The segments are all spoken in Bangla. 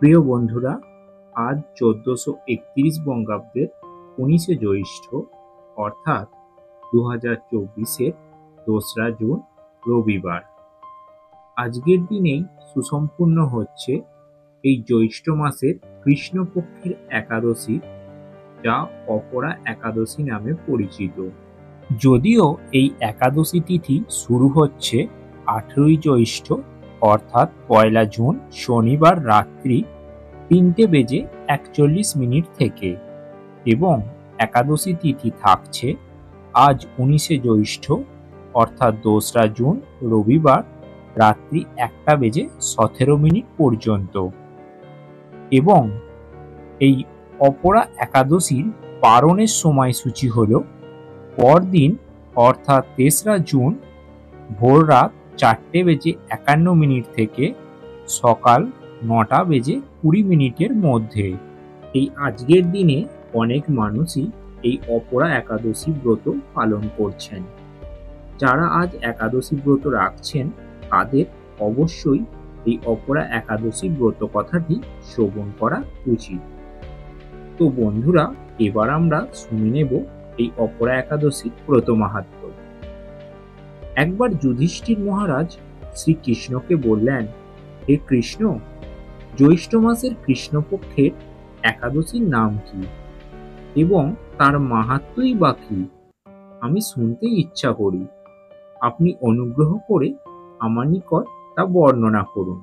প্রিয় বন্ধুরা, আজ 1431 বঙ্গাব্দের 19শে জ্যৈষ্ঠ অর্থাৎ 2024-এর 2রা জুন রবিবার। আজকের দিনেই সুসম্পূর্ণ হচ্ছে এই জ্যৈষ্ঠ মাসের কৃষ্ণপক্ষের একাদশী, যা অপরা একাদশী নামে পরিচিত। যদিও এই একাদশী তিথি শুরু হচ্ছে 18ই জ্যৈষ্ঠ অর্থাৎ 1লা জুন শনিবার রাত্রি 3:41 থেকে, এবং একাদশী তিথি থাকছে আজ 19শে জ্যৈষ্ঠ অর্থাৎ 2রা জুন রবিবার রাত্রি 1:17 পর্যন্ত। এবং এই অপরা একাদশীর পারণের সময়সূচি হল পরদিন অর্থাৎ 3রা জুন ভোররাত 4:51 থেকে সকাল 9:20 মধ্যে। এই আজকের দিনে অনেক মানুষই এই অপরা একাদশী ব্রত পালন করছেন। যারা আজ একাদশী ব্রত রাখছেন তাদের অবশ্যই এই অপরা একাদশী ব্রত কথাটি শ্রবণ করা উচিত। তো বন্ধুরা, এবার আমরা শুনে নেব এই অপরা একাদশীর ব্রত মাহাত্ম্য। একবার যুধিষ্ঠির মহারাজ শ্রীকৃষ্ণকে বললেন, হে কৃষ্ণ, জ্যৈষ্ঠ মাসের কৃষ্ণপক্ষের একাদশীর নাম কি এবং তার মাহাত্ম্যই বা কি? আমি শুনতে ইচ্ছা করি। আপনি অনুগ্রহ করে আমার নিকট তা বর্ণনা করুন।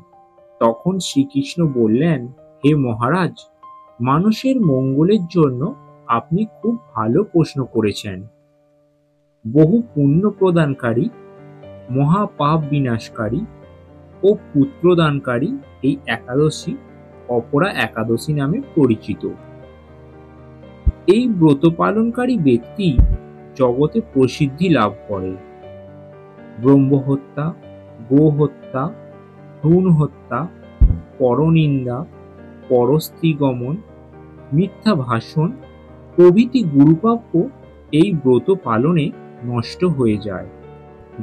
তখন শ্রীকৃষ্ণ বললেন, হে মহারাজ, মানুষের মঙ্গলের জন্য আপনি খুব ভালো প্রশ্ন করেছেন। বহু পুণ্য প্রদানকারী, মহাপাপ বিনাশকারী ও পুত্রদানকারী এই একাদশী অপরা একাদশী নামে পরিচিত। এই ব্রত পালনকারী ব্যক্তি জগতে প্রসিদ্ধি লাভ করে। ব্রহ্মহত্যা, গোহত্যা, ভ্রূণ হত্যা, পরনিন্দা, পরস্ত্রীগমন, মিথ্যা ভাষণ প্রভৃতি গুরুপ্রাপ্য এই ব্রত পালনে নষ্ট হয়ে যায়।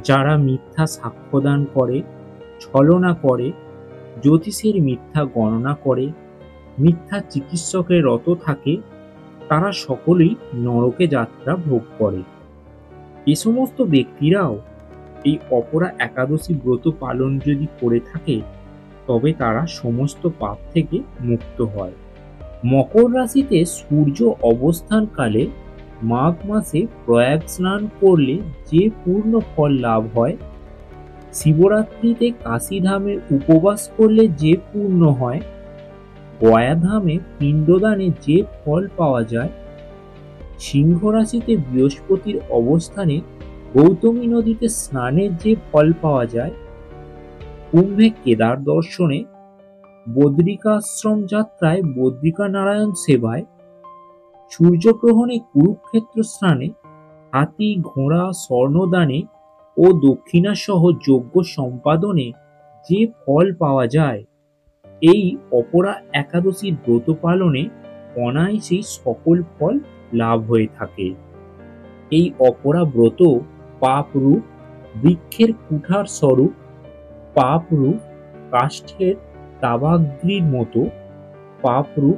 যারা মিথ্যা সাক্ষ্যদান করে, ছলনা করে, জ্যোতিষের মিথ্যা গণনা করে, মিথ্যা চিকিৎসকের রত থাকে, তারা সকলেই নরকে যাত্রা ভোগ করে। এ সমস্ত ব্যক্তিরাও এই অপরা একাদশী ব্রত পালন যদি করে থাকে তবে তারা সমস্ত পাপ থেকে মুক্ত হয়। মকর রাশিতে সূর্য অবস্থানকালে মাঘ মাসে প্রয়াগ স্নান করলে যে পূর্ণ ফল লাভ হয়, শিবরাত্রিতে কাশীধামে উপবাস করলে যে পূর্ণ হয়, গয়াধামে পিণ্ডদানে যে ফল পাওয়া যায়, সিংহ রাশিতে বৃহস্পতির অবস্থানে গৌতমী নদীতে স্নানের যে ফল পাওয়া যায়, কুম্ভে কেদার দর্শনে, বদ্রিকাশ্রম যাত্রায় বদ্রিকা নারায়ণ সেবায়, সূর্যগ্রহণে কুরুক্ষেত্র স্নানে, হাতি ঘোড়া স্বর্ণদানে ও দক্ষিণা সহ যজ্ঞ সম্পাদনে যে ফল পাওয়া যায়, এই অপরা একাদশীর ব্রত পালনে অনায়াসেই সকল ফল লাভ হয়ে থাকে। এই অপরা ব্রত পাপরূপ বৃক্ষের কুঠার স্বরূপ, পাপরূপ কাষ্ঠের তাবাগ্নির মতো, পাপরূপ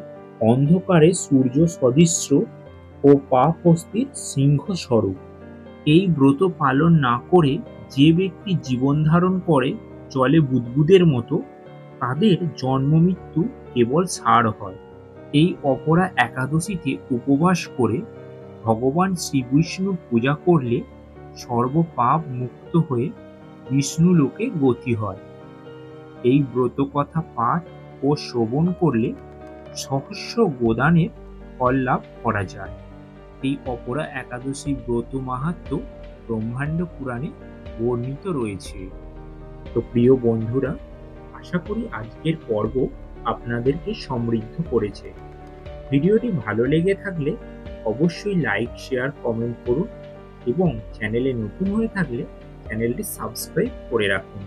অন্ধকারে সূর্য সদৃশ্য ও পাপ হস্তির সিংহ স্বরূপ। এই ব্রত পালন না করে যে ব্যক্তি জীবন ধারণ করে জলে বুদবুদের মতো, তাদের জন্ম মৃত্যু কেবল ছাড় হয়। এই অপরা একাদশীতে উপবাস করে ভগবান শ্রীবিষ্ণু পূজা করলে সর্বপাপ মুক্ত হয়ে বিষ্ণু লোকে গতি হয়। এই ব্রত কথা পাঠ ও শ্রবণ করলে সহস্র গোদানের ফল লাভ করা যায়। এই অপরা একাদশী ব্রত মাহাত্ম্য ব্রহ্মাণ্ড পুরাণে বর্ণিত রয়েছে। তো প্রিয় বন্ধুরা, আশা করি আজকের পর্ব আপনাদেরকে সমৃদ্ধ করেছে। ভিডিওটি ভালো লেগে থাকলে অবশ্যই লাইক, শেয়ার, কমেন্ট করুন এবং চ্যানেলে নতুন হয়ে থাকলে চ্যানেলটি সাবস্ক্রাইব করে রাখুন।